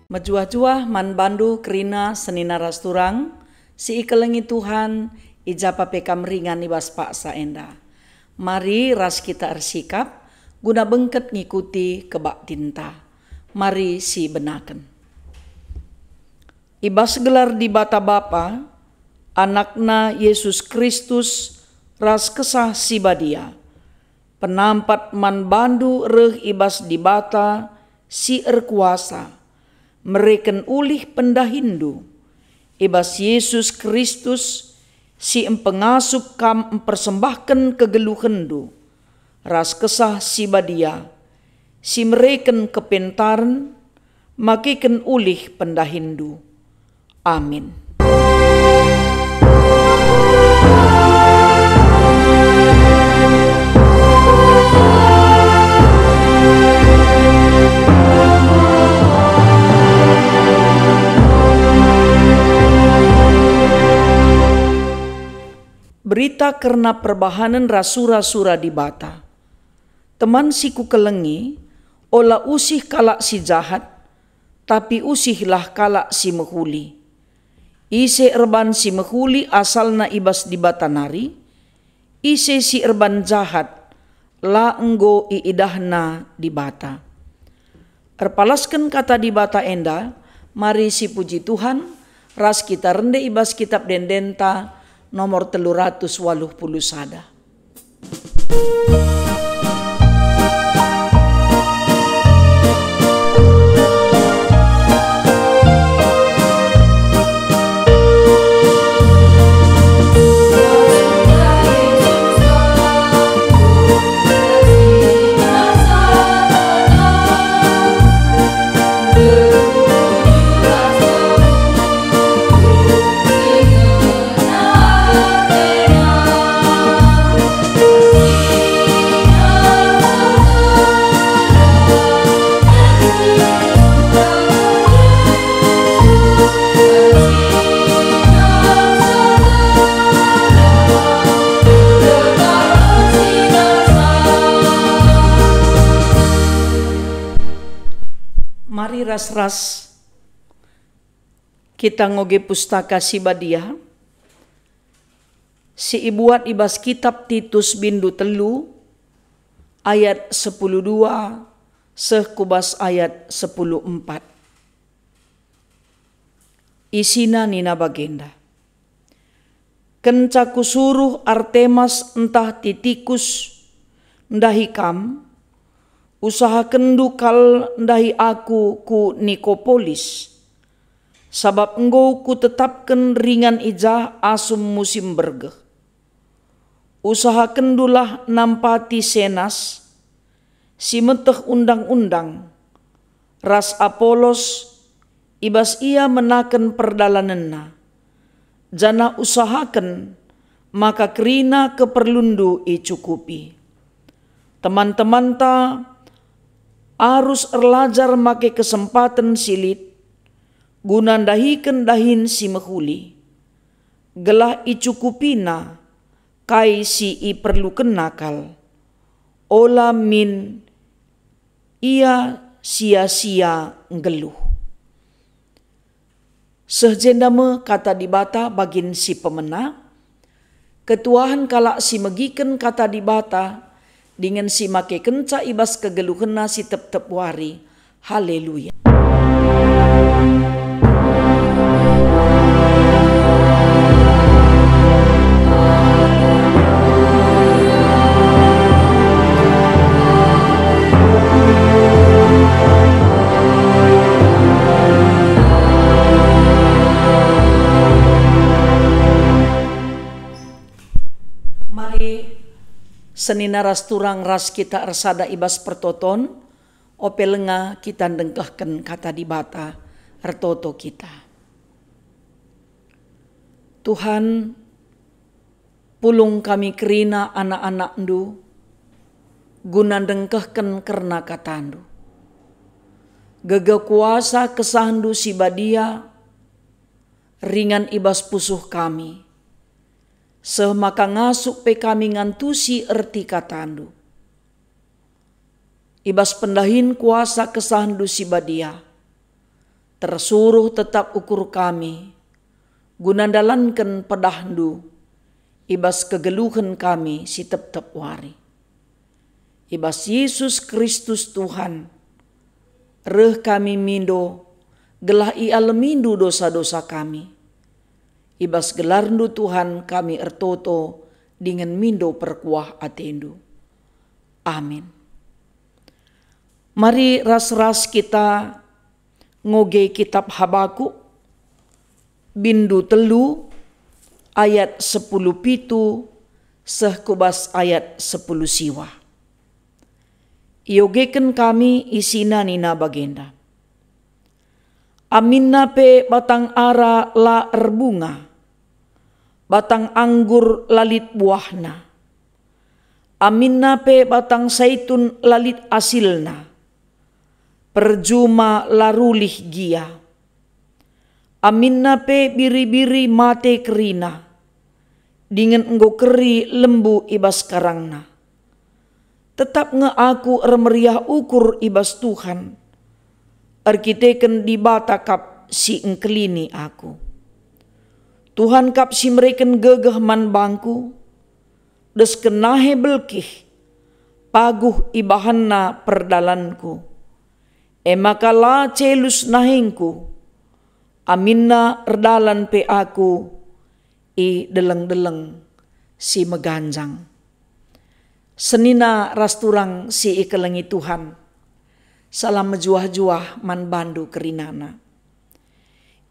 Majuah-juah man bandu kerina senina rasturang, si ikelengi Tuhan, ijapa pekam ringan ibas paksa enda. Mari ras kita ersikap, guna bengket ngikuti kebak tinta. Mari si benaken. Ibas gelar di bata Bapa, anakna Yesus Kristus, ras kesah si badia. Penampat man bandu reh ibas di bata, si erkuasa. Mereken ulih pendahindu, ibas Yesus Kristus, si empengasup kam mempersembahkan kegeluhendu, ras kesah si badia, si mereken kepentaran, makiken ulih pendahindu. Amin. Berita karena perbahanan rasura-sura di bata. Teman siku kelengi, olah usih kalak si jahat, tapi usihlah kalak si mehuli. Ise erban si mehuli asalna ibas di bata nari, ise si erban jahat, la enggo iidahna di bata. Erpalaskan kata di bata enda, mari si puji Tuhan, ras kita rende ibas kitab dendenta, nomor 380 sada. Mari ras-ras kita ngoge pustaka si badia, si ibuat ibas kitab Titus bindu telu, ayat 10.2, sekubas ayat 10.4. Isina nina bagenda. Kencaku suruh Artemas entah Titikus ndahi kam, usaha kendukal ndahi aku ku Nikopolis, sabab engkau ku tetapkan ringan ijah asum musim bergeh. Usaha kendulah nampati Senas, si meteh undang-undang, ras Apolos, ibas ia menaken perdalanenna, jana usahaken maka kerina keperlundu icukupi. Teman-teman ta arus erlajar make kesempatan silit, guna dahiken dahin si mehuli. Gelah icukupina, kai si i perluken nakal. Ola min ia sia-sia ngeluh. Sehjendame kata di bata bagin si pemena, ketuahan kalak si megiken kata di bata, dengan si make kenca ibas kegeluhena si tep-tep wari. Haleluya. Mari senina ras turang ras kita ersada ibas pertoton, opelenga kita dengkahkan kata di bata ertoto kita. Tuhan, pulung kami kerina anak-anak ndu, guna dengkahkan karena katandu. Gege kuasa kesahandu si badia, ringan ibas pusuh kami. Semaka ngasuk pe kami ngantusi erti katandu. Ibas pendahin kuasa kesahandu si badia. tersuruh tetap ukur kami, gunandalankan pedahdu, ibas kegeluhan kami si tep-tep wari. Ibas Yesus Kristus Tuhan, reh kami mindo, gelah ia lemindu dosa-dosa kami. Ibas gelarndu Tuhan kami ertoto, dengan mindo perkuah atendu. Amin. Mari ras-ras kita ngoge kitab Habakuk bindu telu ayat 10 pitu sehkubas ayat 10 siwa. Iogeken kami isina nina bagenda. Aminna pe batang ara la erbunga, batang anggur lalit buahna. Aminna pe batang saitun lalit asilna, perjuma larulih gia. Aminna pe biri-biri mate kerina, dengan enggo keri lembu ibas karangna. Tetap nge aku ermeriah ukur ibas Tuhan, erkiteken di bata kap si engkelini aku. Tuhan kap si mereken gegeh man bangku, des kenahe belkih, paguh ibahanna perdalanku. Emakala celus nahengku, aminna erdalan pe aku, i deleng-deleng si meganjang. Senina rasturang si ikelengi Tuhan, salam mejuah-juah man bandu kerinana.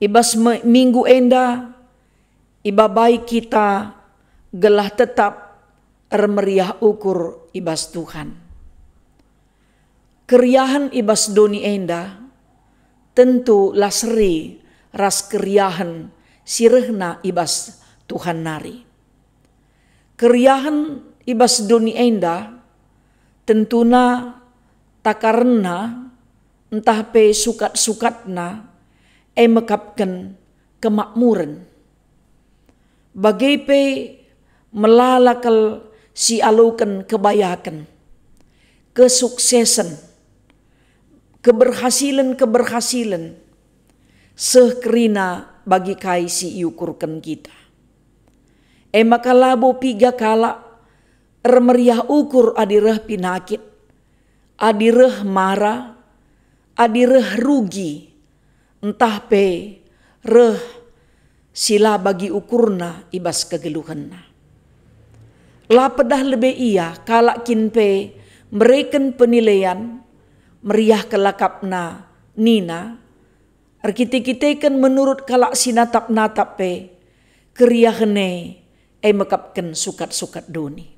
Ibas minggu enda, iba baik kita gelah tetap ermeriah ukur ibas Tuhan. Keriahan ibas doni enda tentu lasri ras keriahan sirehna ibas Tuhan nari. Keriahan ibas doni enda tentuna takarna entah pe sukat-sukatna mekapkan kemakmuran. Bagai pe melalakal si alukan kebayakan, kesuksesan, keberhasilan sekerina bagi kai si iukurkan kita. Makalabo piga kala ermeriah ukur adireh pinakit, adireh mara, adireh rugi, entah pe reh sila bagi ukurna ibas kegeluhanna. La pedah lebe ia kalak kinpe mereken penilaian meriah kelakapna nina arkite-kiteken menurut kalak sinatap-natap pe keriahne mekapken sukat-sukat doni.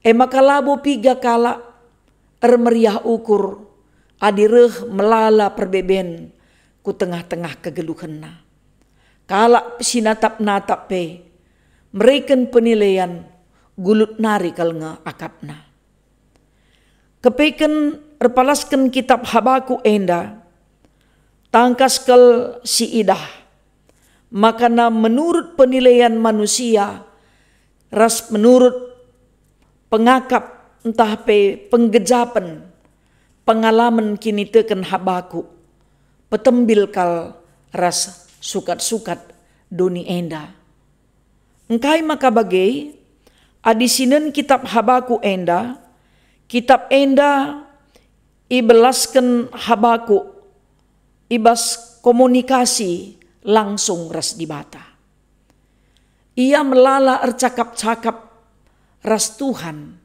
Makalabo piga kalak meriah ukur adireh melala perbeben ku tengah-tengah kegeluhanna. Kalak sinatap-natap pe, mereken penilaian gulut nari kalnga akapna. Kepeken erpalaskan kitab Habakuk enda, tangkas kal si idah, makana menurut penilaian manusia, ras menurut pengakap entah pe penggejapan, pengalaman kini teken Habakuk, petembil kal ras sukat-sukat doni enda. Engkai maka bagai adisinen kitab Habakuk enda, kitab enda ibelaskan Habakuk ibas komunikasi langsung ras dibata. Ia melala ercakap-cakap ras Tuhan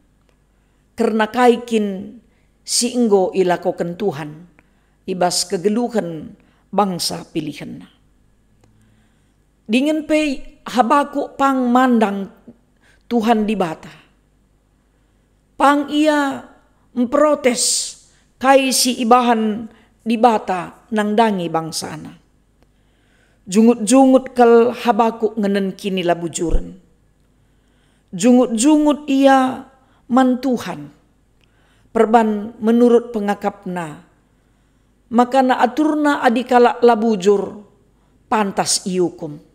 karena kaikin si enggo ilakokan Tuhan ibas kegeluhan bangsa pilihan. Dengan pe Habakuk pang mandang Tuhan di bata. Pang ia memprotes kai si ibahan di bata nang dangi bangsana. Jungut-jungut kal Habakuk ngenen kini labujuran. Jungut-jungut ia man Tuhan. Perban menurut pengakapna. Maka na aturna adikala labujur pantas iukum.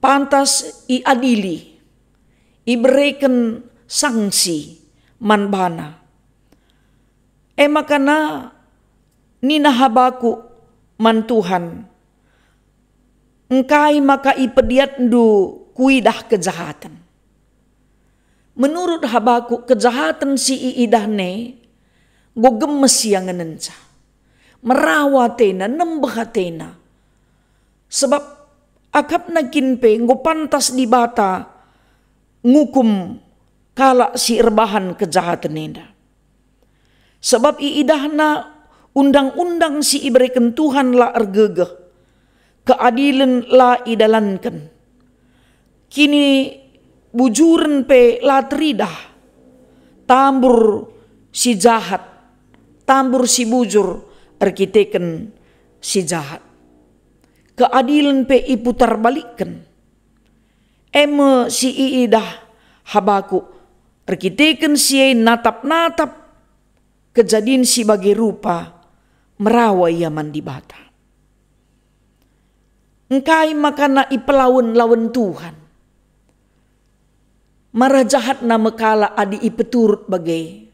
Pantas iadili, iberikan sanksi manbana. Makana nina Habakuk man Tuhan, engkai maka ipediat ndu kuidah kejahatan. Menurut Habakuk, kejahatan si iidahne go gemes yang ngenenca, merawatena, nembahatena. Sebab akap na kinpe go pantas dibata ngukum kala si erbahan kejahatan nenda. Sebab iidahna undang-undang si iberikan Tuhan la ergegeh, keadilan la idalankan. Kini bujuran pe la teridah, tambur si jahat, tambur si bujur arkiteken si jahat. Keadilan pe iputar balikkan. Eme si iidah Habakuk arkiteken si natap-natap kejadian si bagi rupa merawa yaman di bata. Engkai makana ipelawan lawan Tuhan. Marah jahat na mekala adi ipeturut bagai.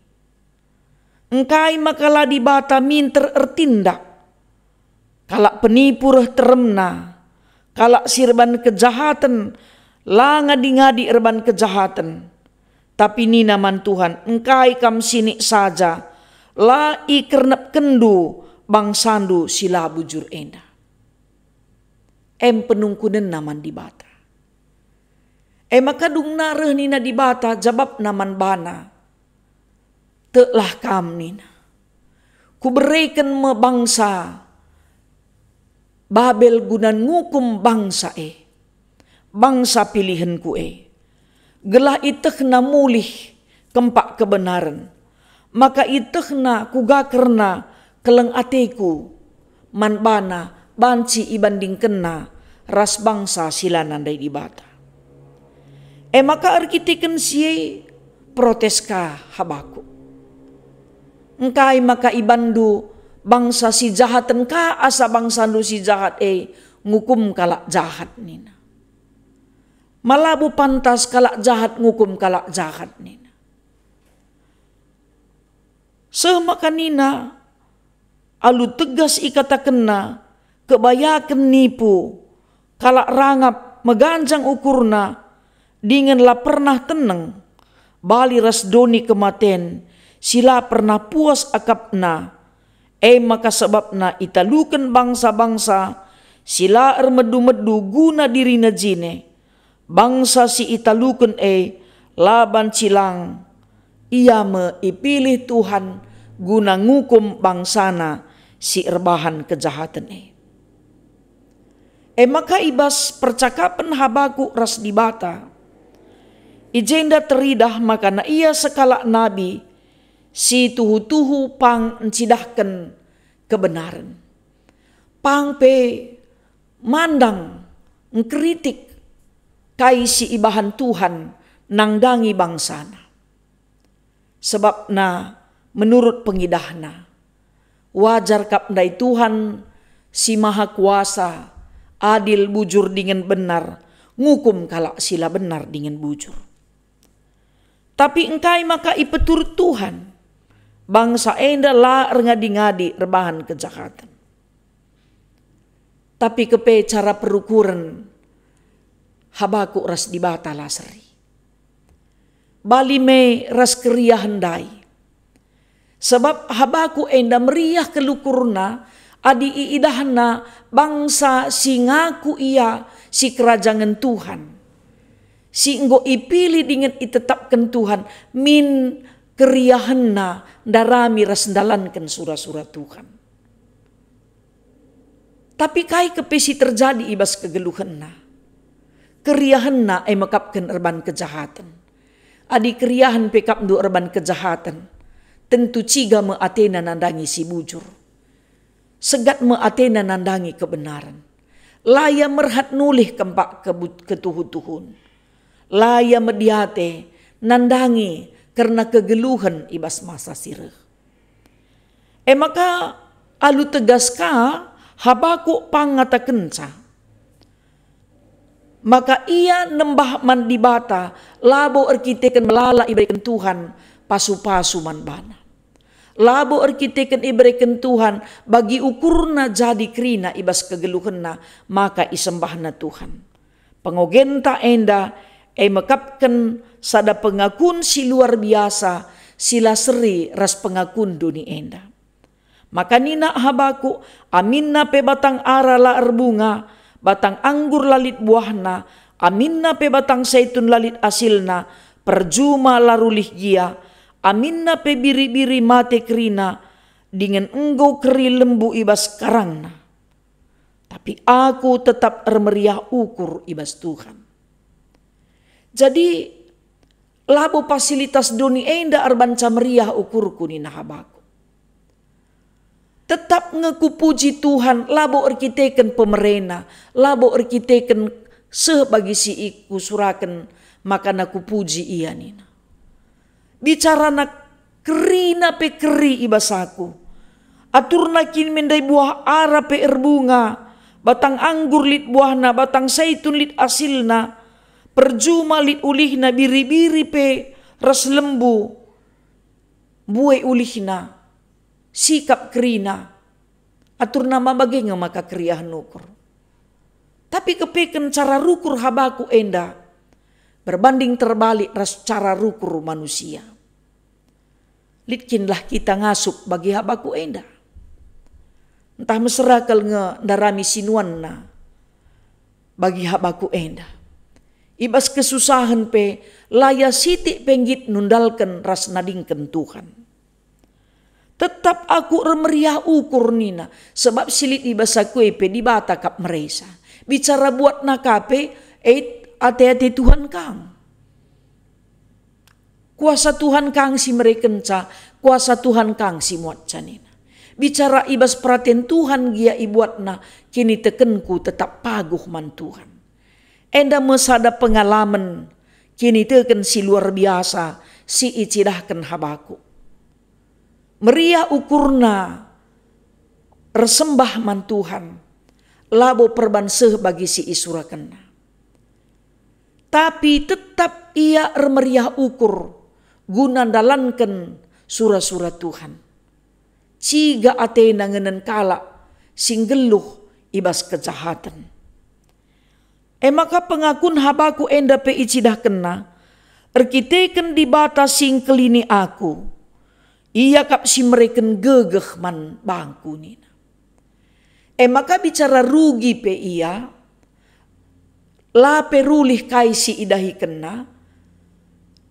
Engkai makala di bata minter ertindak. Kalak penipur teremna, kalak sirban kejahatan, la ngadi-ngadi erban kejahatan. Tapi nina man Tuhan, engkai kam sini saja, la ikernep kendu bangsandu sila bujur enda. Penungkunen naman di bata. Makadung nareh nina di bata jabab naman bana. Telah kam nina. Kuberikan me bangsa Babel gunan ngukum bangsa bangsa pilihanku gelah iteh na mulih kempak kebenaran, maka iteh na kuga kerna keleng ateku man bana banci ibanding kena ras bangsa silanan day dibata. Maka arkitiken siye protes ka Habakuk. Engkai maka ibandu bangsa si jahatan ka asa bangsa nu si jahat ngukum kalak jahat nina. Malabu pantas kalak jahat ngukum kalak jahat nina. Semaka nina alu tegas ikata kena kebayakan nipu kalak rangap meganjang ukurna dengan la pernah tenang bali ras doni kematen sila pernah puas akapna. Maka sebabna italukan bangsa-bangsa sila ermedu-medu guna diri najine. Bangsa si italukan laban cilang. Ia me ipilih Tuhan guna ngukum bangsana si erbahan kejahatan maka ibas percakapan Habakuk ras dibata. Ijenda teridah makana ia sekala nabi si tuhu-tuhu pang encidahkan kebenaran. Pang pe mandang ngkritik kai si ibahan Tuhan nangdangi bangsana. Sebab na menurut pengidahna wajar kapndai Tuhan si maha kuasa adil bujur dengan benar ngukum kalak sila benar dengan bujur. Tapi engkai maka ipeturut Tuhan bangsa enda la ngadi-ngadi rebahan kejahatan. Tapi kepe cara perukuran Habakuk ras dibata laseri. Bali me ras keria hendai. Sebab Habakuk enda meriah kelukurna adi iidahna bangsa si ngaku ia si kerajaan Tuhan. Si enggo ipilih dengan itetapkan Tuhan min keriahanna darami ras ndalankan surah-surah Tuhan. Tapi kai kepesi terjadi ibas kegeluhanna. Keriahanna makapkan erban kejahatan. Adi keriahan pekap du erban kejahatan. Tentu ciga me atena nandangi si bujur. Segat me atena nandangi kebenaran. Laya merhat nulih kempak ketuhu-tuhun. Laya mediate nandangi karena kegeluhan ibas masa sireh. Maka alu tegas ka Habakuk pangata kenca. Maka ia nembah man dibata labo arkiteken melala iberikan Tuhan pasu-pasu man bana. Labo arkiteken ibereken Tuhan bagi ukurna jadi krina ibas kegeluhenna, maka isembahna Tuhan. Pengogenta enda mekapken sada pengakun si luar biasa, sila seri ras pengakun duni enda. Maka nina habaku aminna pe batang ara la erbunga, batang anggur lalit buahna, aminna pe batang zaitun lalit asilna, perjuma larulih gia, aminna pe biri-biri mate krina, dengan engkau keri lembu ibas karangna. Tapi aku tetap ermeriah ukur ibas Tuhan. Jadi labo fasilitas doni enda arbanca meriah ukurku nina habaku. Tetap ngeku puji Tuhan, labo arkiteken pemerena, labo arkiteken sebagi si iku suraken, maka naku puji ia nina. Bicara nak kerina pe keri ibasaku, atur nakin mendai buah ara pe erbunga, batang anggur lit buahna, batang zaitun lit asilna, perjuma lit ulihna, biri-biri pe ras lembu, buai ulihna, sikap kerina, atur nama bagenga maka kriah nukur. Tapi kepeken cara rukur habaku enda, berbanding terbalik ras cara rukur manusia. Litkinlah kita ngasup bagi habaku enda. Entah mesra kal ndarami sinuanna bagi habaku enda. Ibas kesusahan pe laya sitik penggit nundalkan ras nadingken Tuhan. Tetap aku remeriah ukur nina, sebab silit ibas aku pe di bata kap meresa. Bicara buat nakape ate-ate Tuhan kang. Kuasa Tuhan kang si merekenca, kuasa Tuhan kang si muat canina. Bicara ibas perhatian Tuhan gia ibuatna, kini tekenku tetap paguh man Tuhan. Enda mesada pengalaman, kini teken si luar biasa, si icidahkan habaku. Meriah ukurna, resembah man Tuhan, labo perbanseh bagi si isurakenna. Tapi tetap ia meriah ukur, guna dalankan surah-surah Tuhan. Ciga atena ngenen kala singgeluh ibas kejahatan. Maka pengakun habaku enda pe icidah kena, erkiteken di bata sing kelini aku, ia kap si mereken gegeh man bangku nina. Maka bicara rugi pe ia, la perulih kai si idahi kena,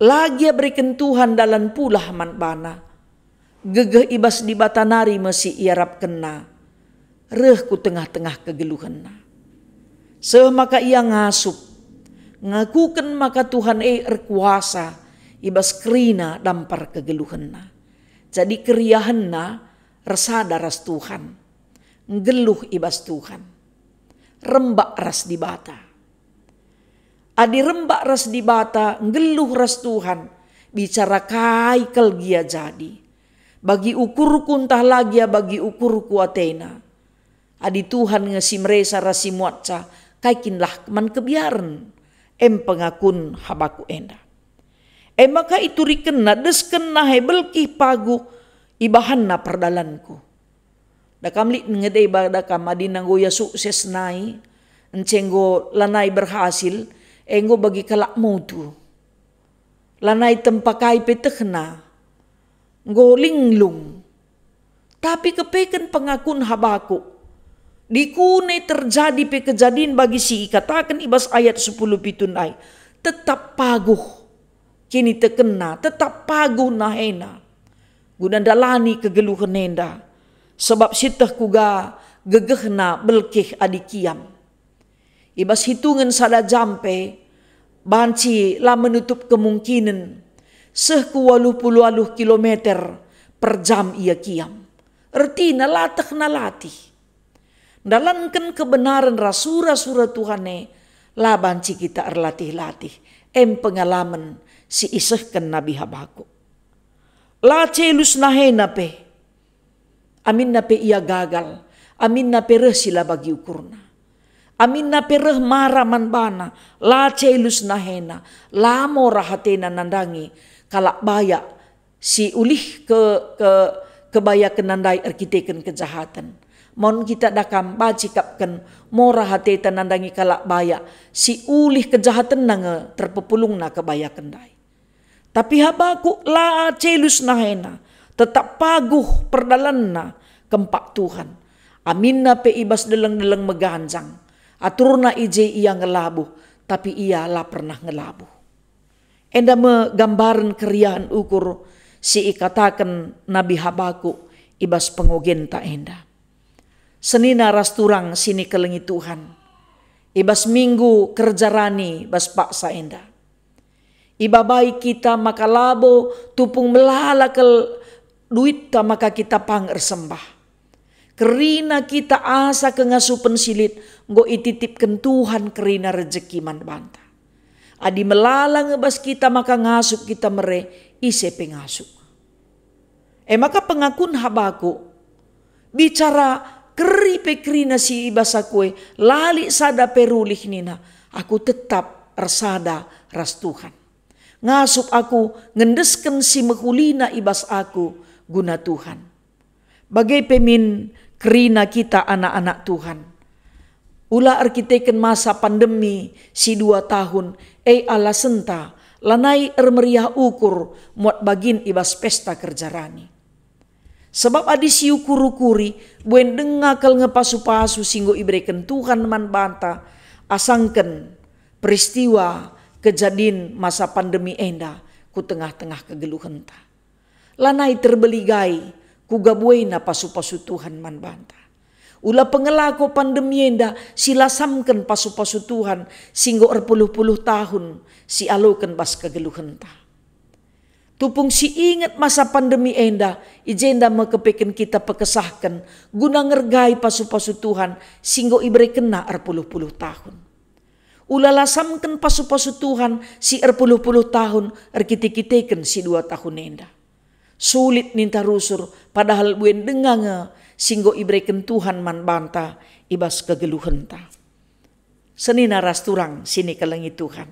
lagi berikan Tuhan dalam pulah man bana, gegeh ibas di batanari masih iarap kena, reh ku tengah-tengah kegeluhanna. Semaka ia ngasup, ngakuken maka Tuhan erkuasa, ibas kerina dampar kegeluhanna. Jadi keriahanna resada ras Tuhan, ngeluh ibas Tuhan, rembak ras di bata. Adi rembak ras di bata, ngeluh ras Tuhan, bicara kai kel gia jadi. Bagi ukurku entah lagi ya bagi ukurku atena. Adi Tuhan ngesi meresa rasi muatca, kaikinlah man kebiaran. Pengakun habaku enda. Maka itu rikena deskena hebelki pagu ibahanna perdalanku. Dakamlik ngedei badakam adinang goya sukses nai, encenggo lanai berhasil, enggo bagi kalak mutu. Lanai tempakai petehna, nggo linglung. Tapi kepeken pengakun habaku. Dikune terjadi pe kejadian bagi si katakan ibas ayat 10 pitunai. Tetap paguh. Kini tekena, tetap paguh nahena. Guna dalani kegeluhan nenda. Sebab sitah kuga gegehna belkih adikiam. Ibas hitungan sada jampe, banci lah menutup kemungkinan sehku 80 kilometer per jam ia kiam. Ertina latah nalatih. Dalankan kebenaran rasura-sura Tuhane, lah banci kita erlatih-latih. Pengalaman si isehkan Nabi Habakuk. La celus nahena pe. Amin na pe ia gagal. Amin na pe reh sila bagi ukurna. Amin na pe reh marah man bana. La celus nahena. Lamo rahatena nandangi. Kalak baya si ulih ke kebaya kenandai arkiteken kejahatan. Mon kita dakam bacikapkan mora hati nandangi kalak baya si ulih kejahatan nanga terpepulung na kebaya kendai. Tapi habaku la celus nahena tetap paguh perdalan na kempak Tuhan. Aminna pe ibas deleng-deleng meganjang. Aturna ije ia ngelabuh tapi ia la pernah ngelabuh. Enda menggambaran keriaan ukur si ikatakan Nabi Habakuk ibas pengogen ta enda. Senina rasturang sini kelengi Tuhan. Ibas minggu kerja rani bas paksa enda. Iba baik kita maka labo tupung melalakal duit ta maka kita panger sembah. Kerina kita asa kengasupen silit nggo ititipkan Tuhan kerina rezeki man banta. Adi melala ngebas kita maka ngasuk kita mere ise pengasuk. Maka pengakun Habakuk bicara keri pekrina si ibasa kue lali sada perulih nina aku tetap ersada ras Tuhan. Ngasup aku ngendesken si mehulina ibas aku guna Tuhan. Bagai pemin kerina kita anak-anak Tuhan. Ula arkiteken masa pandemi si 2 tahun ala senta lanai ermeriah ukur muat bagin ibas pesta kerja rani. Sebab adi siu kuru-kuri buen dengakal ngepasu-pasu singgo ibreken Tuhan man banta asangken peristiwa kejadian masa pandemi enda ku tengah-tengah kegeluhan ta. Lanai terbeligai ku gabuena pasu-pasu Tuhan man banta. Ula pengelako pandemi enda silasamken pasu-pasu Tuhan singgo erpuluh-puluh tahun si aloken bas kegeluhan ta. Tupung si ingat masa pandemi enda, ijenda mekepeken kita pekesahkan guna ngergai pasu-pasu Tuhan singgo ibre kena erpuluh-puluh tahun. Ulala samken pasu-pasu Tuhan si erpuluh-puluh tahun erkite-kiteken si 2 tahun enda. Sulit ninta rusur padahal buen dengange singgo ibreken Tuhan man banta ibas kegeluhan ta. Senina rasturang sini kelengi Tuhan.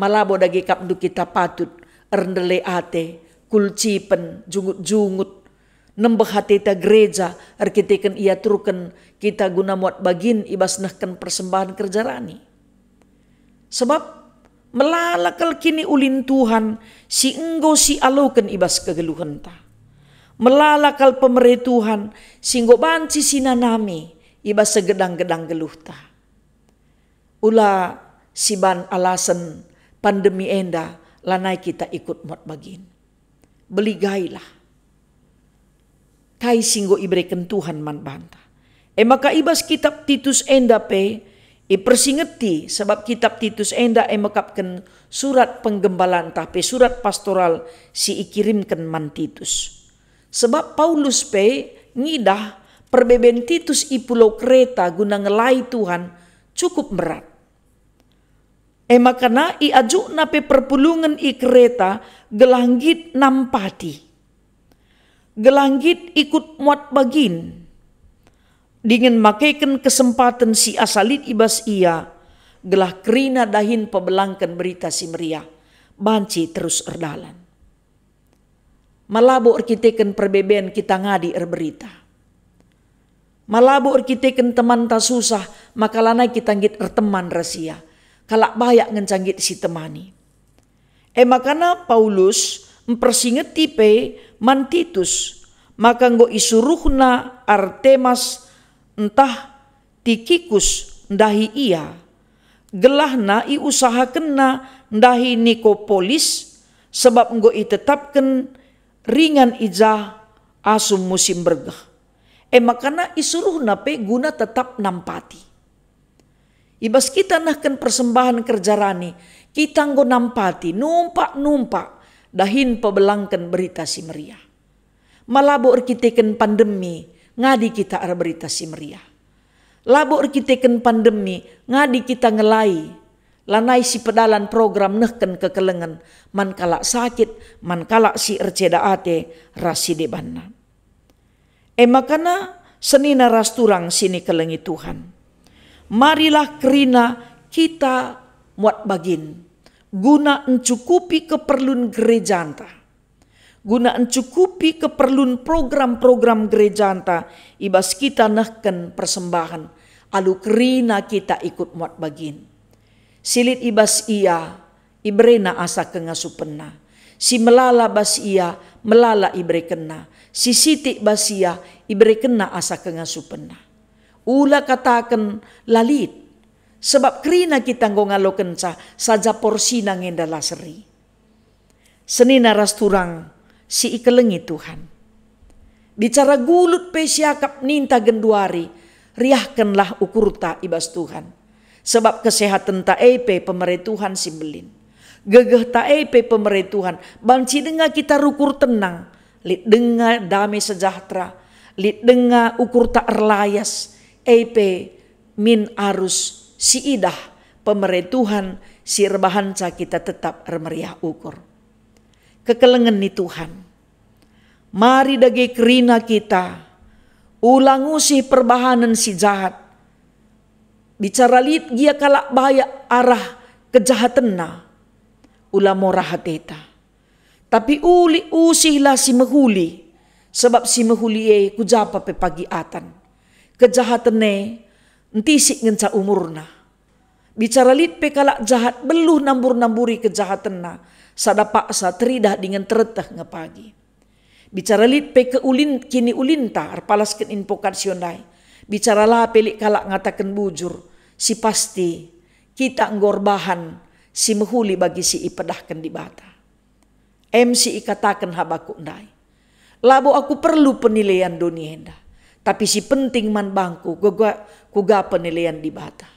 Malabo dagi kapdu kita patut rendele ate, kulcipen, jungut-jungut, nembeh hati ta gereja, arkiteken ia turuken kita guna muat bagin ibas nahkan persembahan kerja rani. Sebab melalakal kini ulin Tuhan si enggo si aloken ibas kegeluhan ta. Melalakal pemerintah Tuhan singgo banci sinanami ibas segedang-gedang geluh ta. Ula siban alasan pandemi enda lanai kita ikut muat bagin. Beligailah. Kai singgo ibreken Tuhan man banta. Maka ibas kitab Titus enda pe persingeti sebab kitab Titus enda makapken surat penggembalaan tapi surat pastoral si ikirimkan man Titus. Sebab Paulus pe ngidah perbeben Titus i pulau Kreta guna ngelai Tuhan cukup berat. Makana i ajuk nape perpulungan i kereta gelanggit nampati. Gelanggit ikut muat bagin. Dengan makaikan kesempatan si asalit ibas ia. Gelah kerina dahin pebelangkan berita si meriah. Banci terus erdalan. Malabo arkiteken perbeben kita ngadi erberita. Malabo arkiteken teman tak susah maka lanai kita ngit erteman rahasia. Kalak bayak ngencanggit si temani. Makana Paulus mempersingeti pe man Titus. Maka nggo isuruhna Artemas entah Tikikus ndahi ia. Gelahna i usahakenna ndahi Nikopolis. Sebab nggo itetapken ringan ijah asum musim bergah. Makana isuruhna pe guna tetap nampati. Ibas kita nahkan persembahan kerja rani, kita nggo nampati, numpak-numpak, dahin pebelangkan berita si meriah. Malabo arkiteken pandemi, ngadi kita ar berita si meriah. Labo arkiteken pandemi, ngadi kita ngelai, lanai si pedalan program nahkan kekelengan, man kalak sakit, man kalak si erceda ate, rasi debanna. Makana senina rasturang sini kelengi Tuhan. Marilah kerina kita muat bagin guna mencukupi keperluan gereja anta. guna mencukupi keperluan program-program gereja anta ibas kita nahken persembahan alu kerina kita ikut muat bagin. Silit ibas ia ibrena asa kengasupenna. Si melala bas ia melala ibre kena. Si siti bas ia ibre kena asa kengasupenna. Ula katakan lalit. Sebab kerina kita ngaloken saja porsi nangenda seri. Senina ras turang si ikelengi Tuhan. Bicara gulut pe siakap ninta genduari, riahkanlah ukurta ibas Tuhan. Sebab kesehatan ta epe pemerintah Tuhan simbelin. Gegeh ta epe pemerintah Tuhan, banci dengar kita rukur tenang, lit dengar damai sejahtera, lit dengar ukur ta erlayas, epe min arus si idah pemerintah Tuhan, si rebahanca kita tetap remeriah ukur. Kekelengan ni Tuhan. Mari dagi kerina kita ulang usih perbahanan si jahat. Bicara lit dia kalak bahaya arah kejahatan na. Ula morah hateta. Tapi uli usihlah si mehuli. Sebab si mehuli kujapa pe pagi atan. Kejahatan entisik ngenca umurna. Bicara lit pe kalak jahat beluh nambur-namburi kejahatan na. Sada paksa teridah dengan teretah ngepagi. Bicara lit pe ke ulin kini ulinta arpalasken invokasionai. Bicara lah pelik kalak ngatakan bujur. Si pasti kita ngorbahan si mehuli bagi si ipedahkan di bata. MC ikatakan habaku ndai. Labo aku perlu penilaian dunia hendak. Tapi si penting man bangku kuga penilaian di bata.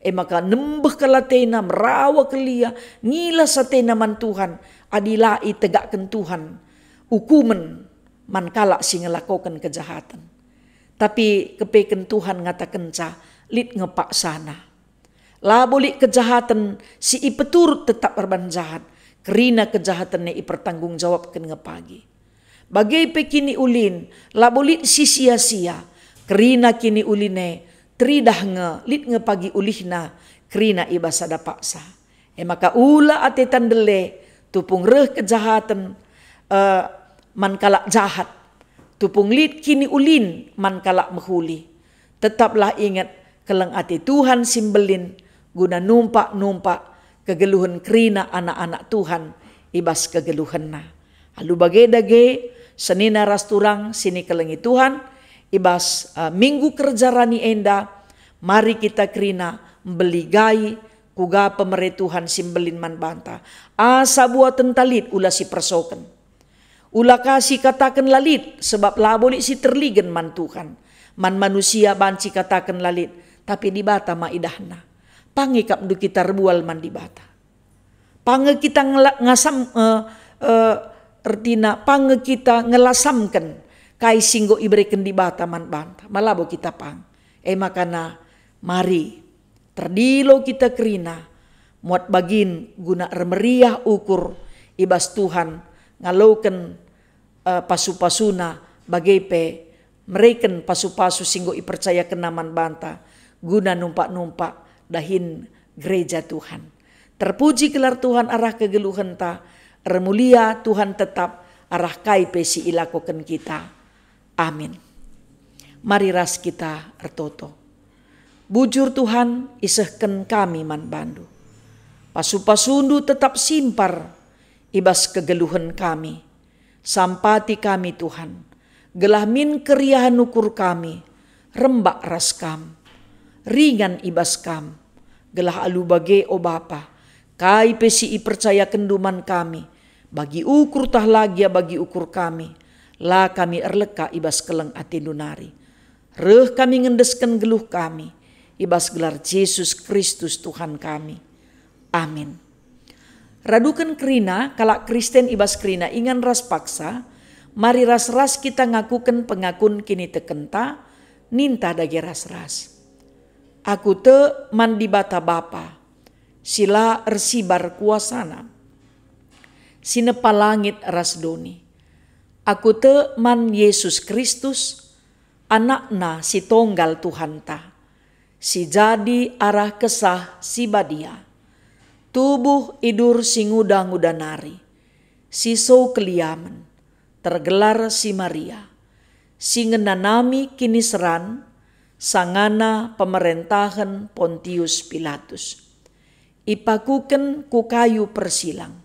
Maka nembeh kalatena merawa kelia ngila satena man Tuhan adilai tegakkan Tuhan hukuman man kalak si ngelakukan kejahatan. Tapi kepeken Tuhan ngatakan lit ngepak sana. Labo lit kejahatan si ipeturut tetap berban jahat. Kerina kejahatan ipertanggung jawabkan ngepagi. Bagai pekini ulin labo lit si sia-sia. Kerina kini uline teridah lit ngepagi ulihna kerina ibasada paksa. Maka ula atetan dele tupung reh kejahatan man kalak jahat. Tupung lit kini ulin man kalak mehuli. Tetaplah ingat keleng ati Tuhan simbelin guna numpak-numpak kegeluhan kerina anak-anak Tuhan ibas kegeluhan na. Alu bage-dage senina ras turang sini kelengi Tuhan ibas minggu kerja rani enda. Mari kita kerina beligai kuga pemerintah Tuhan simbelin man banta. Asa buat tentalit ula si persoken. Ula kasih katakan lalit sebab laboli si terligen man Tuhan. Man manusia banci katakan lalit. Tapi di bata ma idahna. Pange kapdu kita rebual man di bata. Pange kita ngasam ertina pange kita ngelasamkan kai singgo ibreken di bata man banta. Malabo kita pang. Makana mari terdilo kita kerina muat bagin guna remeriah ukur ibas Tuhan ngaloken pasu-pasuna bagai mereken pasu-pasu singgo ipercaya kenaman banta guna numpak-numpak dahin gereja Tuhan. Terpuji gelar Tuhan arah kegeluhan ta, remulia Tuhan tetap arah kai pesi ilakoken kita. Amin. Mari ras kita ertoto. Bujur Tuhan isehken kami man bandu. Pasu-pasundu tetap simpar ibas kegeluhan kami. Sampati kami Tuhan. Gelah min keriahan ukur kami. Rembak ras kam. Ringan ibas kam. Gelah alu bage o Bapa. Kai pesi percaya kenduman kami. Bagi ukur tah lagi bagi ukur kami. La kami erleka ibas keleng atindunari. Reh kami ngendesken geluh kami. Ibas gelar Yesus Kristus Tuhan kami. Amin. Radukan kerina kalak Kristen ibas kerina ingan ras paksa. Mari ras-ras kita ngakukan pengakun kini tekenta. Ninta dagi ras-ras. Aku te mandi bata Bapa. Sila ersibar kuasana. Sinepa langit ras doni. Aku te man Yesus Kristus. Anakna si tonggal Tuhan ta. Si jadi arah kesah si badia. Tubuh idur si nguda-nguda nari. Si so keliaman. tergelar si Maria, singenanami kini seran, sangana pemerintahan Pontius Pilatus. Ipakuken ku kayu persilang,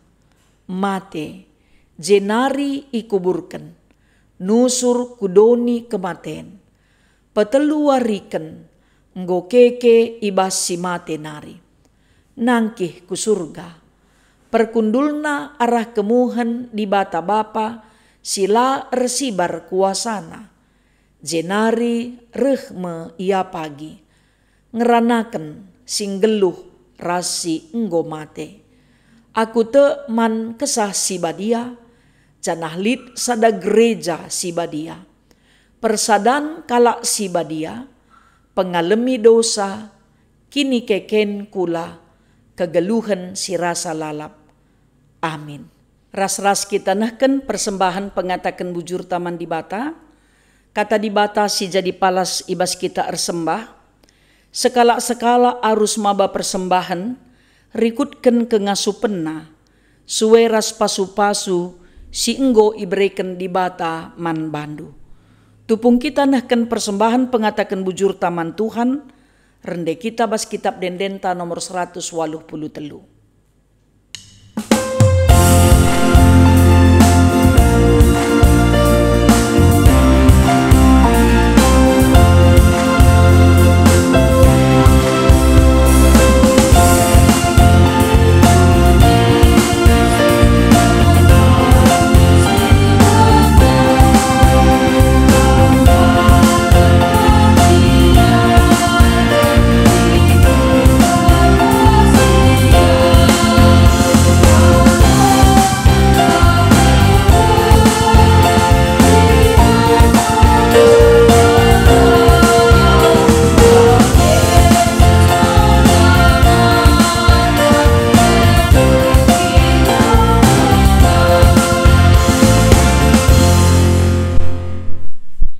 mate, jenari ikuburken, nusur kudoni kematen, peteluariken, ngokeke ibas si mate nari, nangkih ku surga, perkundulna arah kemuhan di bata bapa, sila resibar kuasana, jenari rehme ia pagi, ngeranaken singgeluh rasi enggo mate. Aku te man kesah si badia, janah lip sada gereja si badia, persadan kalak si badia, pengalemi dosa, kini keken kula, kegeluhan si rasa lalap. Amin. Ras-ras kita nahken persembahan pengatakan bujur taman di bata, kata di bata si jadi palas ibas kita ersembah, sekala-sekala arus maba persembahan, rikutken ke ngasupenna, suwe ras pasu-pasu, si enggo ibreken di bata man bandu. Tupung kita nahken persembahan pengatakan bujur taman Tuhan, rende kita bas kitab dendenta nomor 183.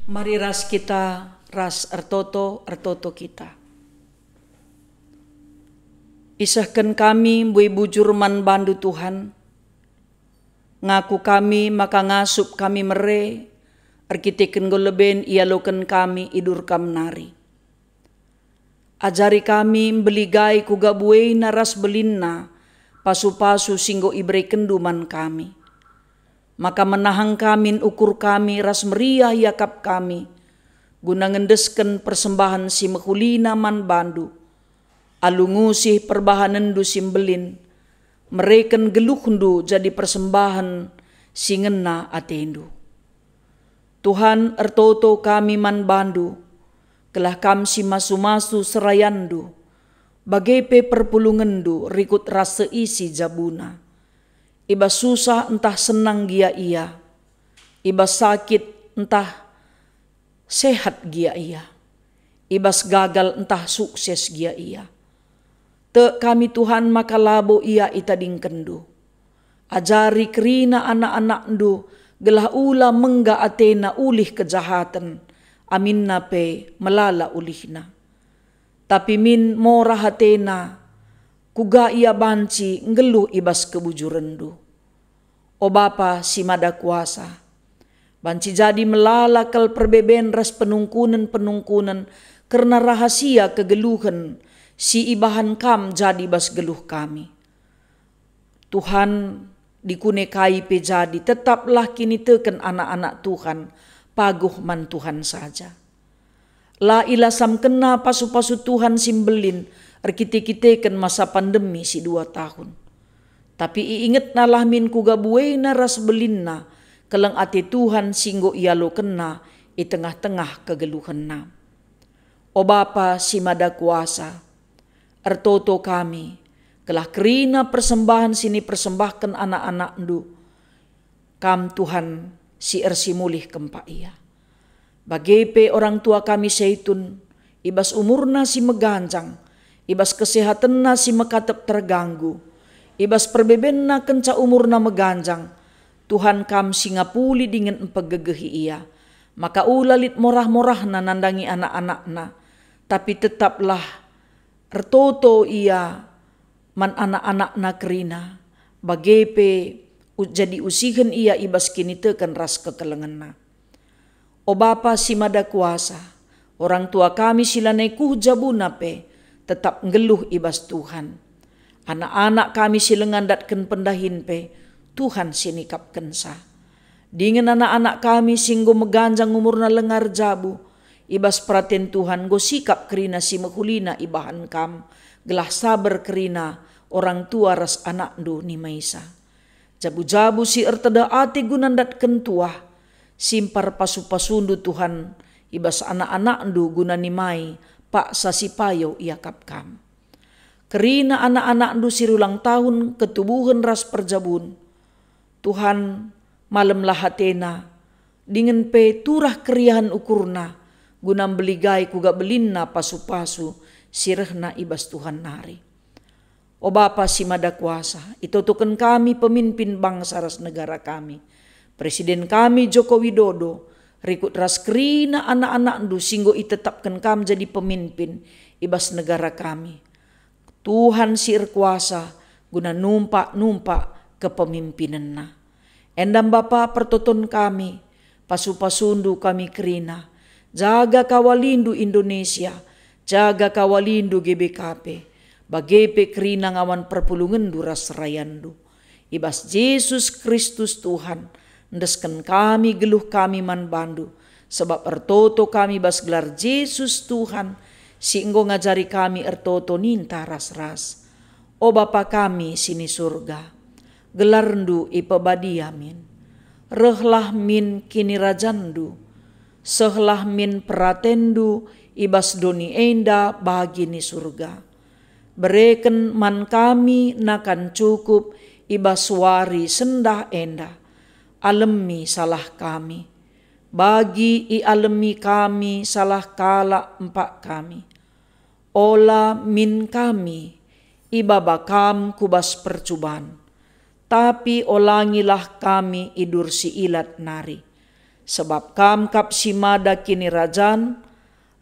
Mari ras kita, ras ertoto kita. Isahkan kami bui bujur man bandu Tuhan, ngaku kami maka ngasup kami mere, arkiteken goleben ialoken kami idur kam nari. Ajari kami beligai kugabuei naras belinna, pasu-pasu singgo ibre kenduman kami. Maka menahang kami ukur kami ras meriah yakap kami, guna ngendesken persembahan si mekulina man bandu, alungusih perbahanendu simbelin, mereken geluhndu jadi persembahan si ngena atendu. Tuhan ertoto kami man bandu, kelah kam si masu-masu serayandu, bagepe perpulungendu rikut rasa isi jabuna. Ibas susah entah senang gia ia, ibas sakit entah sehat gia ia, ibas gagal entah sukses gia ia. Te kami Tuhan maka labo ia itading kendu. Ajari kerina anak-anak ndu gelah ula mengga atena ulih kejahatan, amin nape melala ulihna. Tapi min morah atena, kuga ia banci ngeluh ibas kebujurendu. O Bapa si mada kuasa, banci jadi melalakal perbeben ras penungkunan karena rahasia kegeluhan si ibahan kam jadi bas geluh kami. Tuhan dikunekai pejadi, tetaplah kini teken anak-anak Tuhan, paguh man Tuhan saja. La ilasam kena pasu-pasu Tuhan simbelin, arkite-kiteken masa pandemi si 2 tahun. Tapi iinget nalah min kugabuei na ras belinna, kelang ate Tuhan singgo ialo kena i tengah-tengah kegeluhan na. O Bapa si mada kuasa, ertoto kami, kelah kerina persembahan sini persembahkan anak-anak ndu, kam Tuhan si ersi mulih kempa ia. Bagepe orang tua kami seitun, ibas umurna si meganjang, ibas kesehatanna si mekatep terganggu, ibas perbebenna kenca umurna meganjang, Tuhan kam si ngapuli dingin empegegehi ia, maka ulalit morah-morahna nandangi anak-anakna, tapi tetaplah ertoto ia man anak-anakna kerina, bagepe jadi usihen ia ibas kini teken ras kekelengenna. O Bapa si Mada Kuasa, orang tua kami silanai jabuna pe tetap ngeluh ibas Tuhan. Anak-anak kami silengandatkan pendahin pe Tuhan sinikapken sa. Dingin anak-anak kami singgo meganjang umurna lengar jabu, ibas praten Tuhan go sikap kerina si mehulina ibahan kam, gelah sabar kerina orang tua ras anak du ni maisa. Jabu-jabu si ertada ate gunandat kentuah, simpar pasu-pasundu Tuhan, ibas anak-anak du guna ni mai, pak sasipayo iakap kam. Kerina anak-anak du sirulang tahun ketubuhan ras perjabun, Tuhan malam lahatena, dingin pe turah keriahan ukurna, gunam beligai kuga belinna pasu-pasu, sirehna ibas Tuhan nari. O Bapa si Mada Kuasa, itutukan kami pemimpin bangsa ras negara kami. Presiden kami Joko Widodo, rikut ras kerina anak-anak du singgo itetapkan kami jadi pemimpin ibas negara kami. Tuhan sir kuasa guna numpak kepemimpinanna. Endam Bapa pertoton kami, pasu-pasundu kami kerina, jaga kawalindu Indonesia, jaga kawalindu GBKP, bagepe kerina ngawan perpulungan ras rayandu. Ibas Yesus Kristus Tuhan, ndesken kami geluh kami man bandu, sebab ertoto kami bas gelar Yesus Tuhan, singgo ngajari kami ertoto ninta ras-ras. O Bapa kami sini surga, gelarndu ipebadiamin, rehlah min kini rajandu, sehlah min peratendu ibas doni enda bagi ni surga. Bereken man kami nakan cukup ibas wari sendah enda, alemi salah kami, bagi i alemi kami salah kala empak kami. Ola min kami ibabakam kubas percubaan, tapi olangilah kami idur si ilat nari. Sebab kam kap si Mada kini rajan,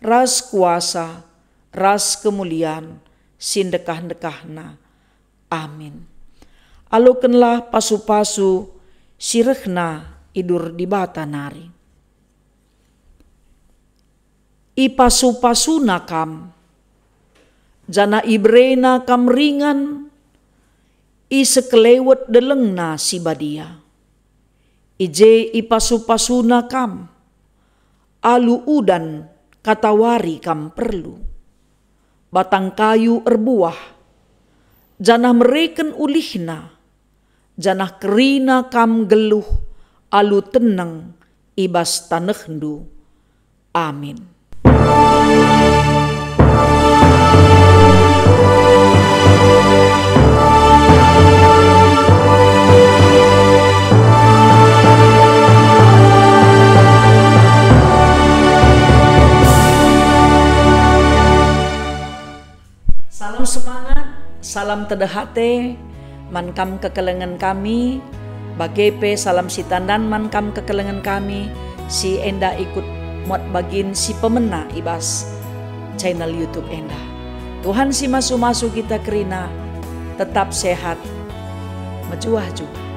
ras kuasa, ras kemuliaan, sindekah-dekahna. Amin. Alukenlah pasu-pasu sirehna idur di bata nari. Ipasu-pasuna kam, jana ibrena kam ringan, isekelewet delengna si badia. Ije ipasu-pasuna kam, alu udan katawari kam perlu. Batang kayu erbuah, janah mereken ulihna, janah kerina kam geluh, alu tenang ibas tanehdu. Amin. Salam semangat, salam tedahate, mankam kekelengan kami, bagepe salam si tandan mankam kekelengan kami, si enda ikut muat bagin si pemena ibas channel YouTube enda. Tuhan si masu-masu kita kerina, tetap sehat, majuah juga.